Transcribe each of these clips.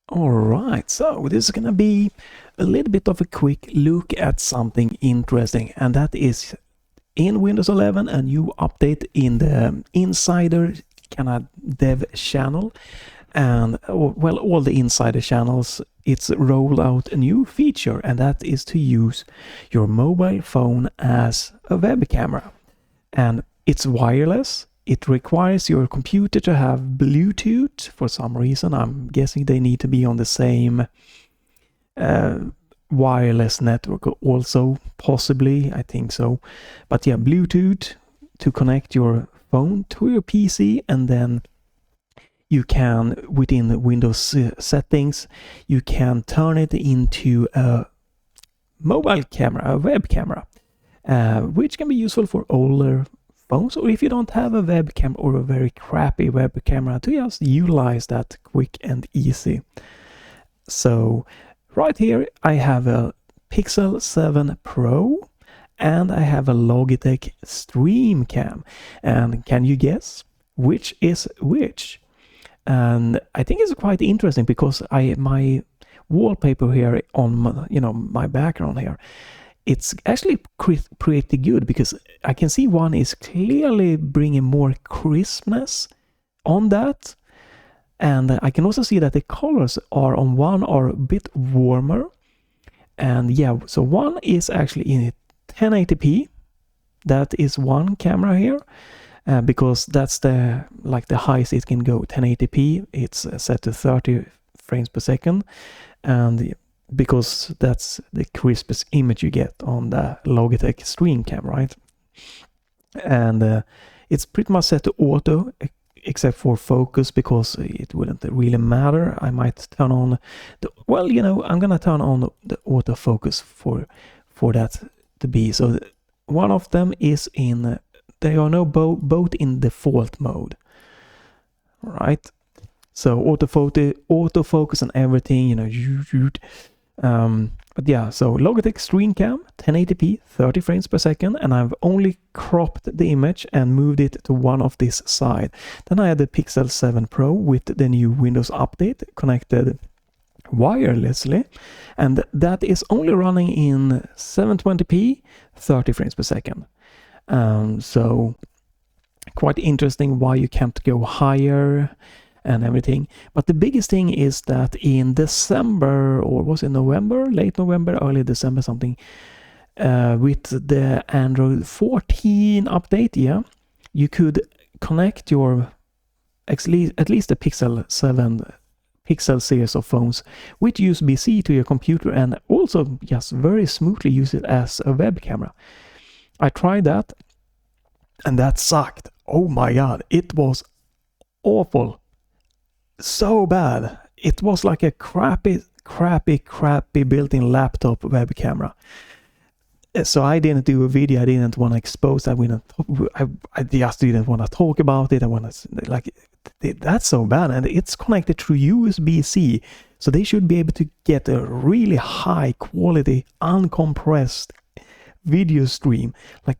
All right, so this is gonna be a little bit of a quick look at something interesting, and that is in Windows 11 a new update in the Insider kind of dev channel, and well, all the Insider channels, it's rolled out a new feature, and that is to use your mobile phone as a web camera, and it's wireless. It requires your computer to have Bluetooth for some reason. I'm guessing they need to be on the same wireless network also, possibly. I think so. But yeah, Bluetooth to connect your phone to your PC, and then you can, within the Windows settings, you can turn it into a mobile camera, a web camera, which can be useful for older phones, or if you don't have a webcam or a very crappy web camera, to just utilize that quick and easy. So right here I have a Pixel 7 Pro and I have a Logitech StreamCam, and can you guess which is which? And I think it's quite interesting because my wallpaper here on my background here, it's actually pretty good because I can see one is clearly bringing more crispness on that. And I can also see that the colors on one are a bit warmer. And yeah, so one is actually in 1080p. That is one camera here, because that's the highest it can go, 1080p. It's set to 30 frames per second. And because that's the crispest image you get on the Logitech StreamCam, right? And it's pretty much set to auto, except for focus, because it wouldn't really matter. I might turn on I'm gonna turn on the autofocus for that to be. So one of them is in, they are now both in default mode, right? So autofocus and everything, but yeah, so Logitech StreamCam 1080p 30 frames per second, and I've only cropped the image and moved it to one of this side. Then I had the Pixel 7 Pro with the new Windows update connected wirelessly, and that is only running in 720p 30 frames per second. So quite interesting why you can't go higher and everything. But the biggest thing is that in December, or was it November, late November, early December, something, with the Android 14 update, you could connect your at least the Pixel 7 Pixel series of phones with USB-C to your computer, and also just very smoothly use it as a web camera. I tried that, and that sucked. Oh my god, it was awful. So bad. It was like a crappy built-in laptop web camera. So I didn't do a video. I didn't want to expose that. I just didn't want to talk about it. I want to that's so bad, and it's connected through USB-C, so they should be able to get a really high quality uncompressed video stream. Like,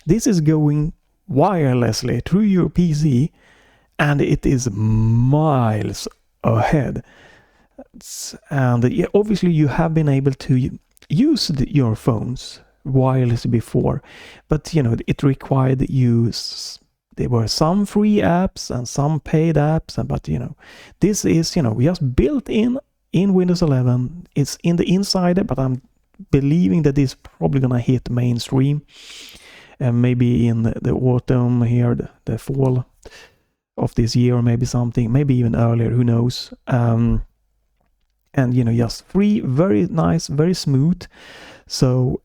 this is going wirelessly through your PC, and it is miles ahead. And obviously you have been able to use your phones wirelessly before, but it required use. There were some free apps and some paid apps, but this is just built in Windows 11. It's in the Insider, but I'm believing that it's probably gonna hit mainstream, and maybe in the autumn here, the fall of this year, or maybe even earlier, who knows. And just free, very nice, very smooth. So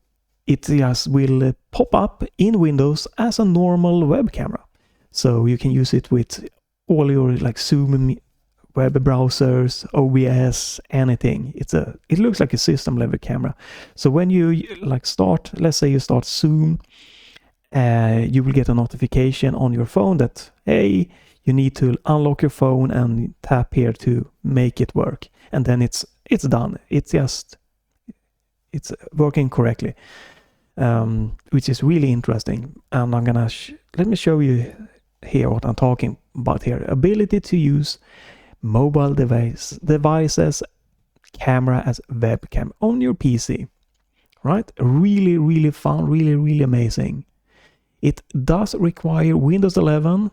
it just will pop up in Windows as a normal web camera. So you can use it with all your Zoom web browsers, OBS, anything. It looks like a system level camera. So when you let's say you start Zoom, you will get a notification on your phone that, hey, you need to unlock your phone and tap here to make it work, and then it's done. It's working correctly, which is really interesting. And I'm gonna let me show you here what I'm talking about here. Ability to use mobile devices, camera as webcam on your PC, right? Really, really fun, really, really amazing. It does require Windows 11,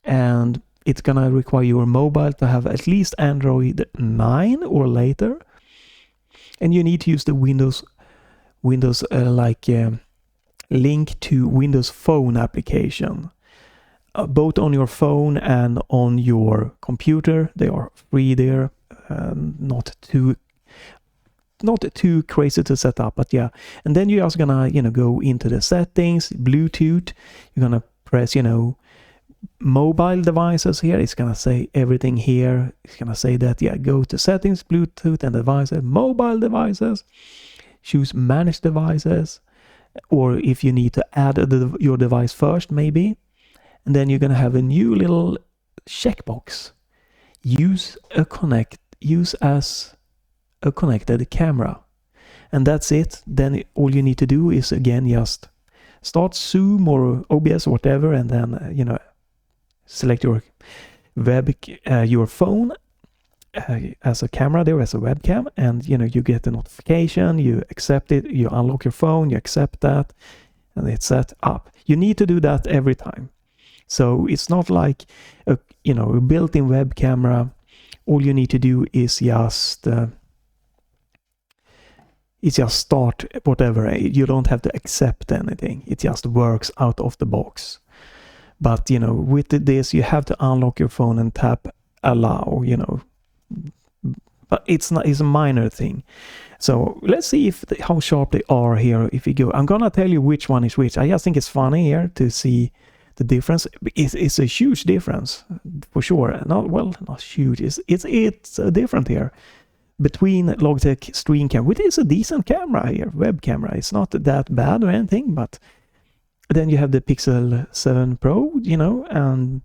and it's gonna require your mobile to have at least Android 9 or later, and you need to use the Windows link to Windows Phone application, both on your phone and on your computer. They are free there, not too crazy to set up, but yeah. And then you're just gonna go into the settings, Bluetooth. You're gonna press mobile devices here. It's gonna say everything here. It's gonna say that go to settings, Bluetooth and devices, mobile devices. Choose manage devices, or if you need to add your device first, maybe. And then you're gonna have a new little checkbox. Use as a connected camera, and that's it. Then all you need to do is again just start Zoom or OBS or whatever, and then select your your phone as a camera there, as a webcam, and you get the notification, you accept it, you unlock your phone, you accept that, and it's set up. You need to do that every time. So it's not like a built-in web camera. All you need to do is just start whatever. You don't have to accept anything. It just works out of the box. But with this, you have to unlock your phone and tap allow. But it's a minor thing. So let's see how sharp they are here. If we go, I'm gonna tell you which one is which. I just think it's funny here to see the difference. It's a huge difference for sure. Not huge. It's different here between Logitech StreamCam, which is a decent camera here, web camera. It's not that bad or anything, but then you have the Pixel 7 Pro, and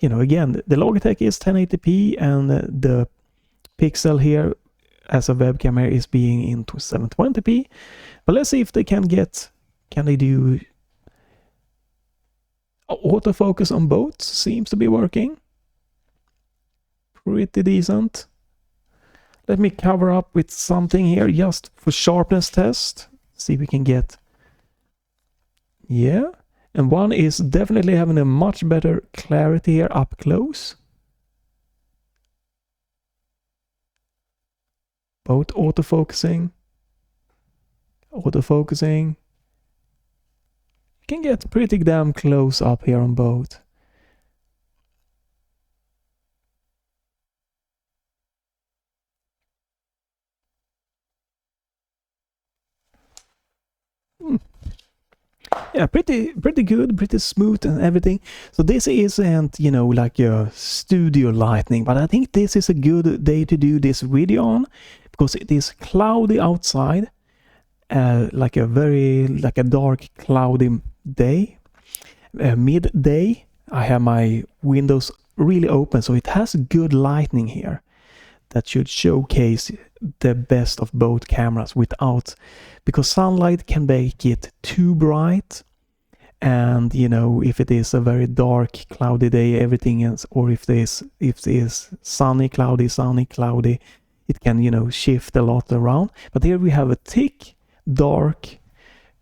again, the Logitech is 1080p, and the Pixel here as a web camera is being into 720p. But let's see if they can they do autofocus on both. Seems to be working pretty decent. Let me cover up with something here just for sharpness test. See if we can get, and one is definitely having a much better clarity here up close. Both autofocusing. You can get pretty damn close up here on both. Yeah, pretty good, pretty smooth and everything. So this isn't, like a studio lighting, but I think this is a good day to do this video on, because it is cloudy outside, like a dark cloudy day, midday. I have my windows really open, so it has good lighting here that should showcase the best of both cameras because sunlight can make it too bright, and if it is a very dark cloudy day, everything else, or if it is sunny cloudy, it can shift a lot around. But here we have a thick dark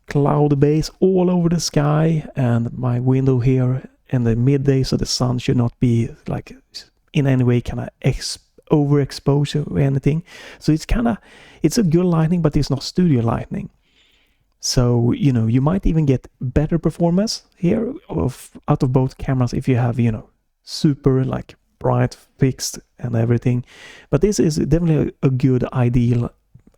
cloud base all over the sky, and my window here in the midday, so the sun should not be like in any way kind of overexposure or anything. So it's a good lighting, but it's not studio lighting. So you might even get better performance here out of both cameras if you have super like bright fixed and everything. But this is definitely a good ideal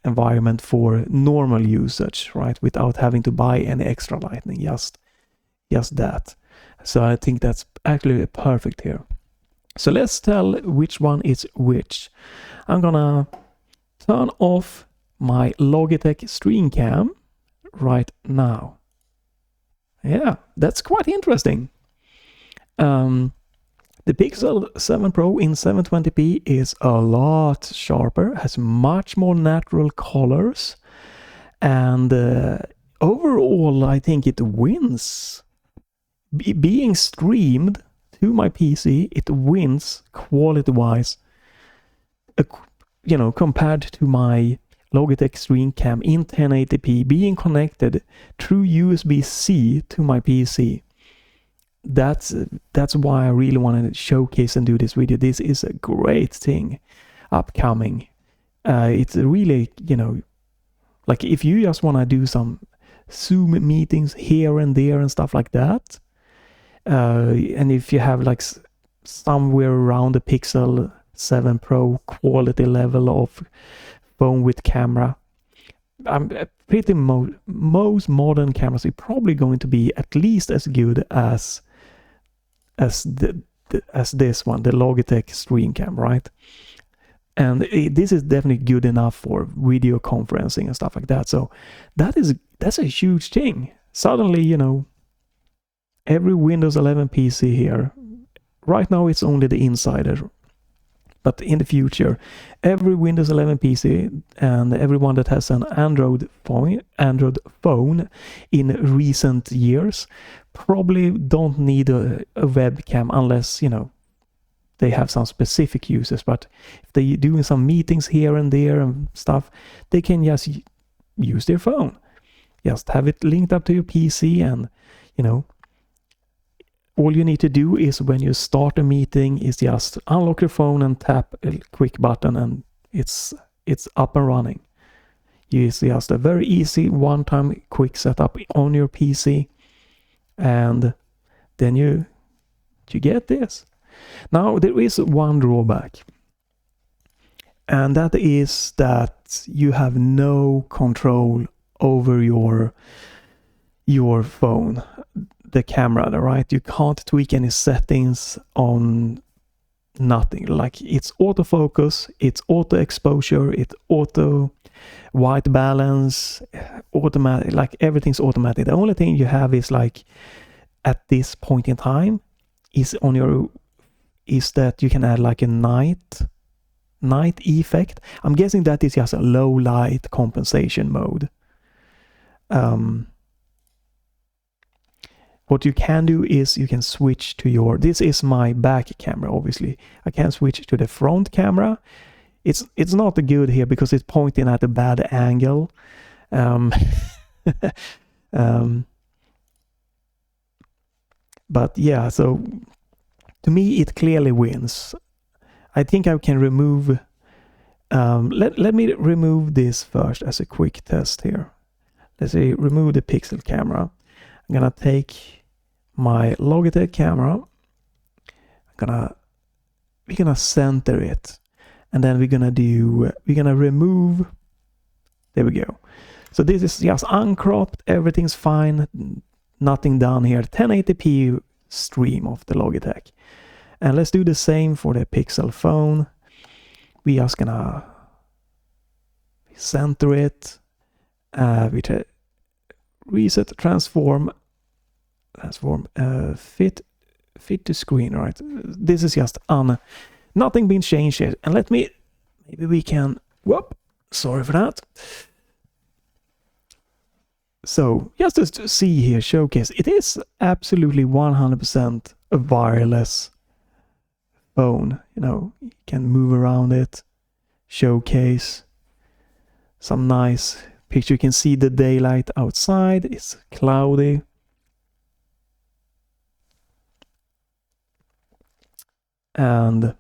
environment for normal usage, right, without having to buy any extra lighting, just that. So I think that's actually perfect here. So let's tell which one is which. I'm gonna turn off my Logitech StreamCam right now. Yeah, that's quite interesting. The Pixel 7 Pro in 720p is a lot sharper, has much more natural colors, and overall I think it wins. Being streamed to my PC, it wins quality-wise you know, compared to my Logitech StreamCam in 1080p being connected through USB-C to my PC. That's why I really wanted to showcase and do this video. This is a great thing upcoming. It's really, you know, like if you just want to do some Zoom meetings here and there and stuff like that, and if you have like somewhere around the Pixel 7 Pro quality level of phone with camera, pretty most modern cameras are probably going to be at least as good as this one, the Logitech StreamCam, right? And this is definitely good enough for video conferencing and stuff like that. So that's a huge thing. Suddenly, you know, every Windows 11 PC here, right now it's only the insider, but in the future, every Windows 11 PC and everyone that has an Android phone in recent years probably don't need a webcam unless, you know, they have some specific uses. But if they're doing some meetings here and there and stuff, they can just use their phone. Just have it linked up to your PC, and, you know, all you need to do is when you start a meeting is just unlock your phone and tap a quick button, and it's up and running. It's just a very easy one-time quick setup on your PC, and then you get this. Now there is one drawback, and that is that you have no control over your phone, the camera, right? You can't tweak any settings on nothing. Like, it's autofocus, it's auto exposure, it's auto white balance, automatic, like everything's automatic. The only thing you have is, like, at this point in time is that you can add like a night effect. I'm guessing that is just a low light compensation mode. What you can do is you can switch to this is my back camera, obviously. I can switch to the front camera. It's not good here because it's pointing at a bad angle. But yeah, so to me it clearly wins. I think I can remove, let me remove this first as a quick test here. Let's say remove the Pixel camera. I'm gonna take my Logitech camera. We're gonna center it, and then we're gonna remove. There we go. So this is just uncropped. Everything's fine. Nothing done here. 1080p stream of the Logitech. And let's do the same for the Pixel phone. We just gonna center it. With a reset, transform, fit to screen, right? This is just nothing been changed yet. And maybe we can, sorry for that. So just to see here, showcase, it is absolutely 100% a wireless phone. You know, you can move around it, showcase some nice picture. You can see the daylight outside. It's cloudy. And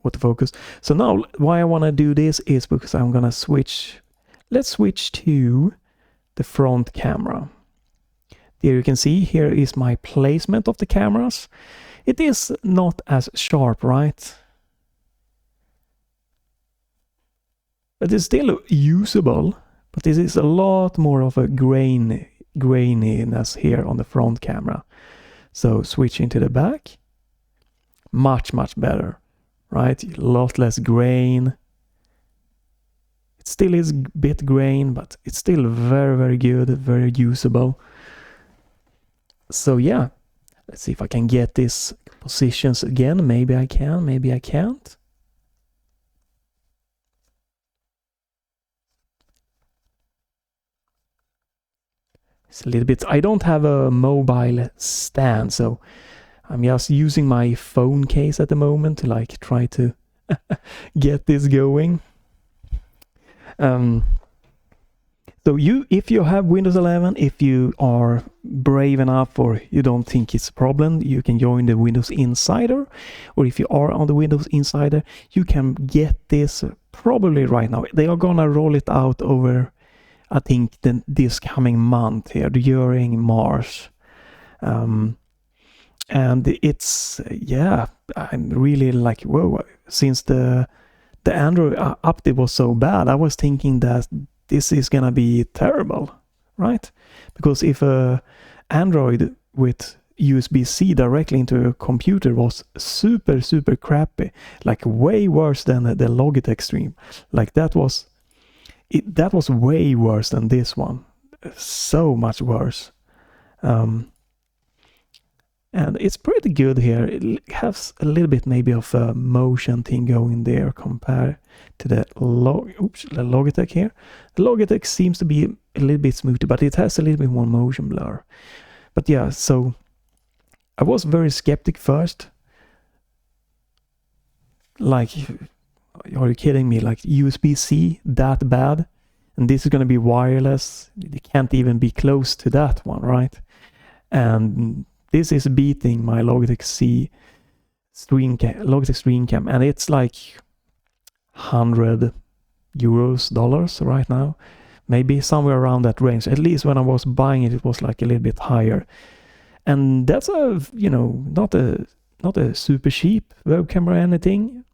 autofocus. So now why I want to do this is because I'm gonna switch. Let's switch to the front camera. There you can see here is my placement of the cameras. It is not as sharp, right? But it's still usable. But this is a lot more of a graininess here on the front camera. So switching to the back, much better, right? A lot less grain. It still is a bit grain, but it's still very good, very usable. So yeah, let's see if I can get these positions again. Maybe I can, maybe I can't. It's a little bit, I don't have a mobile stand, so I'm just using my phone case at the moment to like try to get this going. So if you have Windows 11, if you are brave enough or you don't think it's a problem, you can join the Windows Insider. Or if you are on the Windows Insider, you can get this probably right now. They are gonna roll it out over, I think, this coming month here, during March. And it's, yeah, I'm really like, whoa, since the Android update was so bad, I was thinking that this is gonna be terrible, right? Because if a Android with USB-C directly into a computer was super crappy, like way worse than the Logitech Stream, like that was way worse than this one, so much worse. And it's pretty good here. It has a little bit maybe of a motion thing going there compared to the Logitech here. The Logitech seems to be a little bit smoother, but it has a little bit more motion blur. But yeah, so I was very skeptic first. Like, are you kidding me? Like USB-C that bad? And this is going to be wireless. It can't even be close to that one, right? And this is beating my Logitech StreamCam, and it's like $100 dollars right now, maybe somewhere around that range. At least when I was buying it, it was like a little bit higher, and that's a not a super cheap webcam or anything.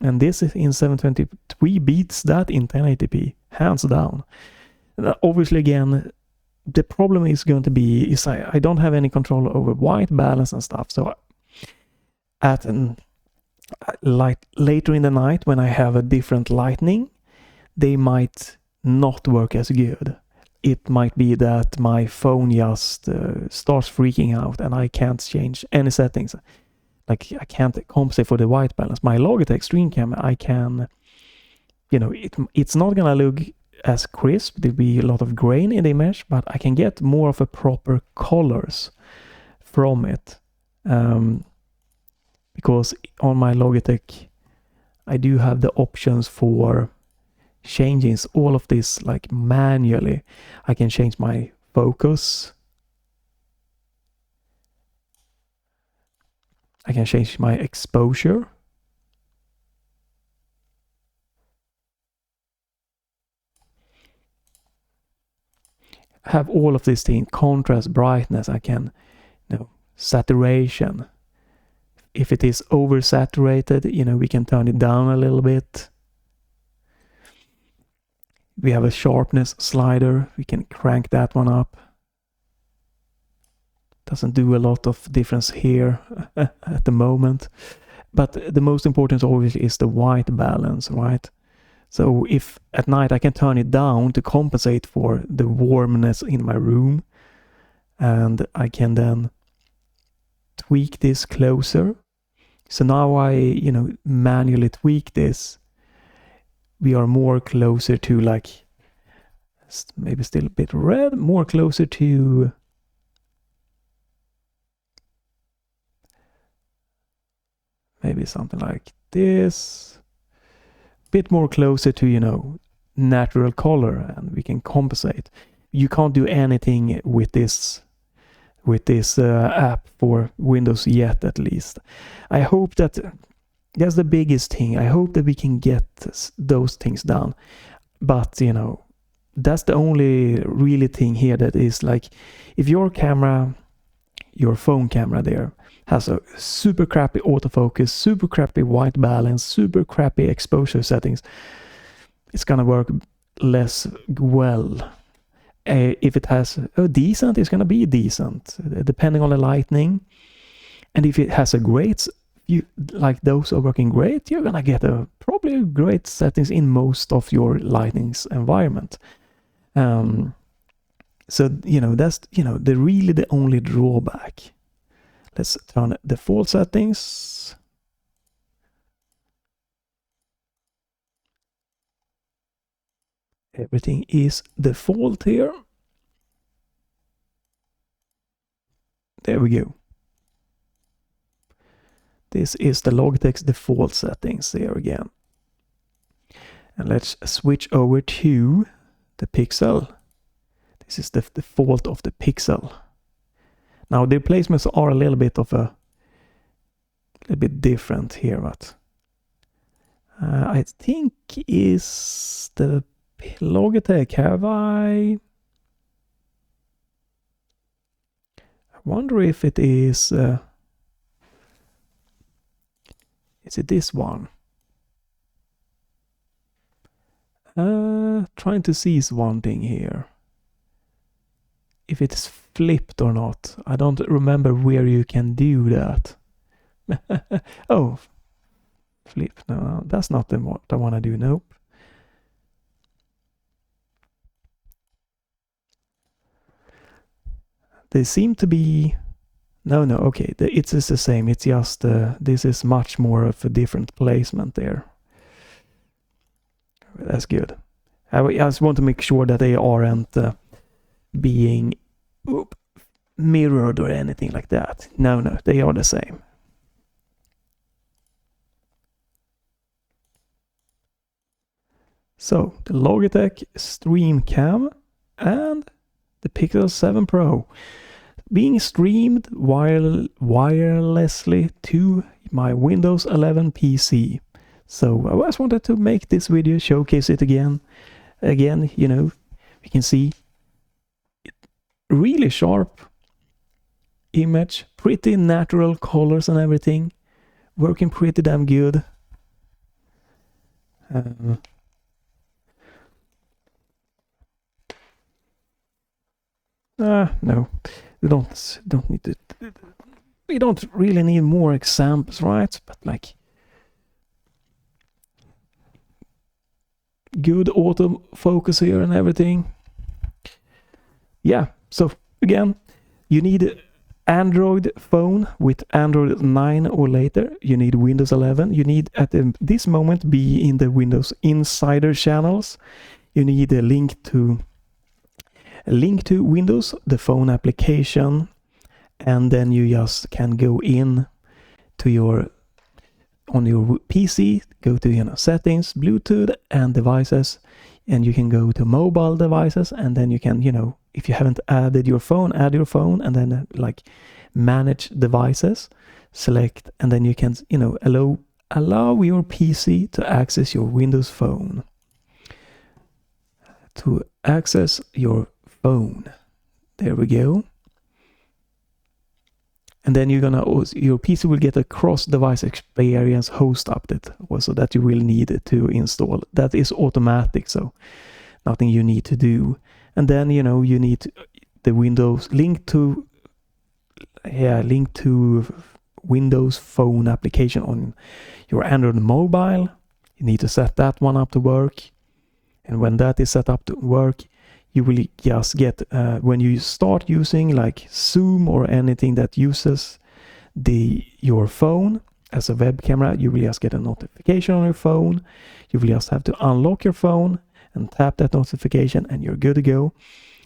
And this is in 720p, beats that in 1080p, hands down. Obviously, again, the problem is going to be I don't have any control over white balance and stuff. So at later in the night when I have a different lighting, they might not work as good. It might be that my phone just starts freaking out and I can't change any settings. Like I can't compensate for the white balance. My Logitech StreamCam, I can, it's not gonna look as crisp. There'll be a lot of grain in the image, but I can get more of a proper colors from it. Because on my Logitech, I do have the options for changing all of this like manually. I can change my focus. I can change my exposure. Have all of these things, contrast, brightness. I can, saturation. If it is oversaturated, we can turn it down a little bit. We have a sharpness slider. We can crank that one up. Doesn't do a lot of difference here at the moment. But the most important obviously is the white balance, right? So if at night I can turn it down to compensate for the warmness in my room, and I can then tweak this closer. So now I, manually tweak this. We are more closer to like, maybe still a bit red, more closer to maybe something like this. Bit more closer to natural color, and we can compensate. You can't do anything with this app for Windows yet, at least. I hope that's the biggest thing. I hope that we can get those things done, but that's the only really thing here that is like, if your phone camera there has a super crappy autofocus, super crappy white balance, super crappy exposure settings, it's gonna work less well. If it has a decent, it's gonna be decent, depending on the lighting. And if it has a great, like those are working great, you're gonna get probably great settings in most of your lighting's environment. So that's the only drawback. Let's turn default settings. Everything is default here. There we go. This is the Logitech's default settings there again. And let's switch over to the Pixel. This is the default of the Pixel. Now the placements are a little bit different here, but I think is the Logitech. I wonder if it is. Is it this one? Trying to see one thing here. If it's flipped or not. I don't remember where you can do that. Oh, flip. No, that's not what I want to do. Nope. They seem to be... No, okay. It's just the same. It's just this is much more of a different placement there. That's good. I just want to make sure that they aren't being mirrored or anything like that. No, they are the same. So, the Logitech StreamCam and the Pixel 7 Pro being streamed wirelessly to my Windows 11 PC. So I just wanted to make this video, showcase it again. Again, you know, we can see really sharp image, pretty natural colors and everything, working pretty damn good. No, we don't need to. We don't really need more examples, right? But like good autofocus here and everything. Yeah. So again, you need Android phone with Android 9 or later. You need Windows 11. You need at this moment be in the Windows Insider channels. You need a link to Windows, the phone application, and then you just can go in to on your PC, go to settings, Bluetooth and devices, and you can go to mobile devices, and then you can, if you haven't added your phone, add your phone, and then like manage devices, select, and then you can, allow your PC to access your Windows phone. To access your phone. There we go. And then your PC will get a cross-device experience host update, also that you will need to install. That is automatic, so nothing you need to do. And then you need the Windows link to Windows phone application on your Android mobile. You need to set that one up to work. And when that is set up to work, you will just get, when you start using like Zoom or anything that uses your phone as a web camera, you will just get a notification on your phone. You will just have to unlock your phone and tap that notification and you're good to go.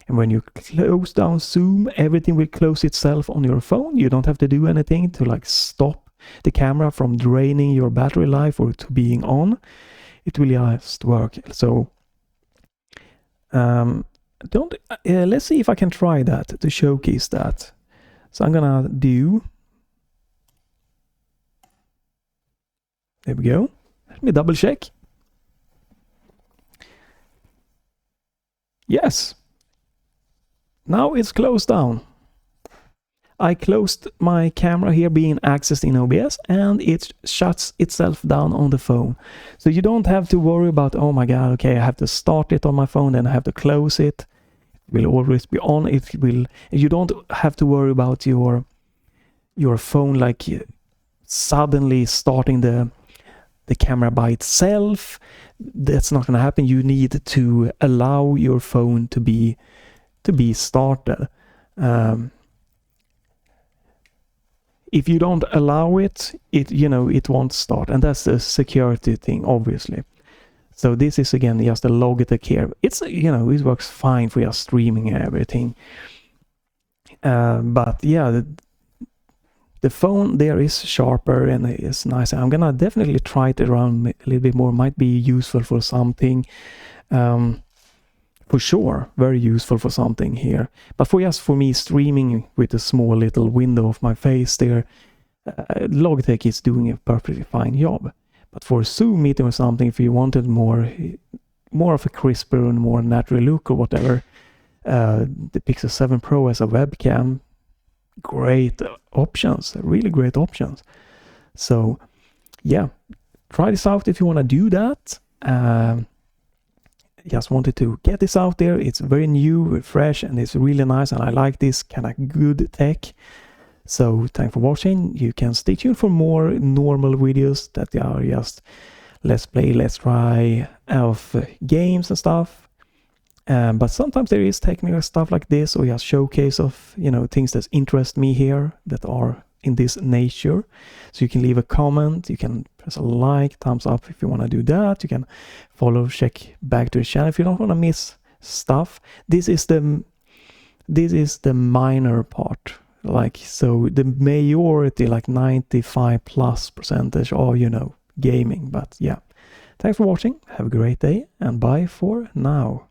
And when you close down Zoom, everything will close itself on your phone. You don't have to do anything to like stop the camera from draining your battery life or to being on. It will just work. So let's see if I can try that to showcase that. So I'm gonna do, there we go. Let me double check. Yes, now it's closed down. I closed my camera here being accessed in OBS, and it shuts itself down on the phone. So you don't have to worry about, oh my god, okay, I have to start it on my phone, then I have to close it. It will always be on. You don't have to worry about your phone like suddenly starting the camera by itself. That's not going to happen. You need to allow your phone to be started. If you don't allow it, it won't start, and that's a security thing, obviously. So this is again just a Logitech here. It's it works fine for your streaming and everything. But yeah, the phone there is sharper and it's nice. I'm gonna definitely try it around a little bit more. Might be useful for something. For sure, very useful for something here. But for me streaming with a small little window of my face there, Logitech is doing a perfectly fine job. But for a Zoom meeting or something, if you wanted more of a crisper and more natural look or whatever, the Pixel 7 Pro as a webcam, great options, really great options. So yeah, try this out if you want to do that. Just wanted to get this out there. It's very new, fresh, and it's really nice, and I like this kind of good tech. So thanks for watching. You can stay tuned for more normal videos that are just let's play, let's try of games and stuff. But sometimes there is technical stuff like this, or just showcase of, you know, things that interest me here that are in this nature. So you can leave a comment, you can press a like, thumbs up if you want to do that. You can follow, check back to the channel if you don't want to miss stuff. This is the minor part. Like, so the majority, like 95+% are, you know, gaming. But yeah, thanks for watching. Have a great day, and bye for now.